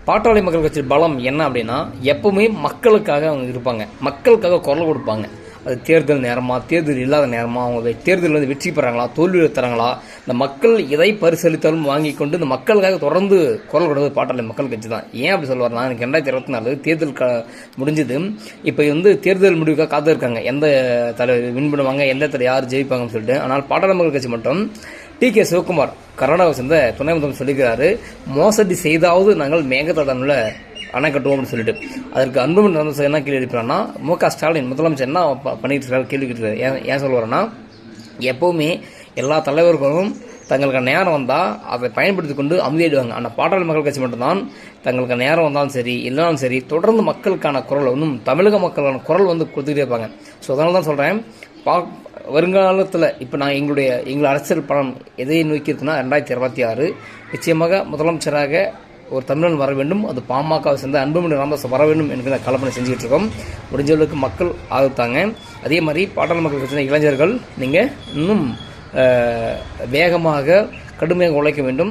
பாட்டாளி மக்கள் கட்சி பலம் என்ன அப்படின்னா, எப்பவுமே மக்களுக்காக அவங்க இருப்பாங்க, மக்களுக்காக குரல் கொடுப்பாங்க. அது தேர்தல் நேரமா, தேர்தல் இல்லாத நேரமா, அவங்க தேர்தலில் வந்து வெற்றி பெறாங்களா, தோல்வி தராங்களா, இந்த மக்கள் எதை பரிசீலித்தாலும் வாங்கி கொண்டு இந்த மக்களுக்காக தொடர்ந்து குரல் கொடுவது பாட்டாளி மக்கள் கட்சி தான். ஏன் அப்படி சொல்லுவாருன்னா, எனக்கு 2024 தேர்தல் முடிஞ்சது. இப்போ வந்து தேர்தல் முடிவுக்காக காத்து இருக்காங்க, எந்த தலைவர் வின் பண்ணுவாங்க, எந்த தலைவர் யார் ஜெயிப்பாங்கன்னு சொல்லிட்டு. ஆனால் பாட்டாளி மக்கள் கட்சி மட்டும் டி.கே. சிவகுமார் கர்நாடகாவை சேர்ந்த துணை முதல்வர் சொல்லிக்கிறாரு, மோசடி செய்தாவது நாங்கள் மேகதாதுல அணை கட்டுவோம் அப்படின்னு சொல்லிட்டு. அதற்கு அன்புமணி ராமதாஸ் என்ன கேள்வி எழுப்பினான்னா, மு.க. ஸ்டாலின் முதலமைச்சர் என்ன பண்ணிட்டு இருக்காரு கேள்வி கேட்டுருக்காரு. ஏன் சொல்லுவாருன்னா, எப்பவுமே எல்லா தலைவர்களும் தங்களுக்கு நேரம் வந்தால் அதை பயன்படுத்தி கொண்டு அமைதியிடுவாங்க. ஆனால் பாட்டாளி மக்கள் கட்சி மட்டும்தான் தங்களுக்கு நேரம் வந்தாலும் சரி இல்லைனாலும் சரி தொடர்ந்து மக்களுக்கான குரல் இன்னும் தமிழக மக்களுக்கான குரல் வந்து கொடுத்துக்கிட்டே இருப்பாங்க. ஸோ அதனால தான் சொல்கிறேன், வருங்காலத்தில் இப்போ நான் எங்களுடைய அரசியல் பலம் எதை நோக்கி இருக்குன்னா, 2026 நிச்சயமாக முதலமைச்சராக ஒரு தமிழன் வர வேண்டும். அது பாமகவை சேர்ந்த அன்புமணி ராமதாஸ் வர வேண்டும் என்கிற கல்பனை செஞ்சுக்கிட்டு இருக்கோம். முடிஞ்சளவுக்கு மக்கள் ஆதரித்தாங்க. அதே மாதிரி பாட்டாளி மக்கள் கட்சி இளைஞர்கள் நீங்கள் இன்னும் வேகமாக கடுமையாக உழைக்க வேண்டும்.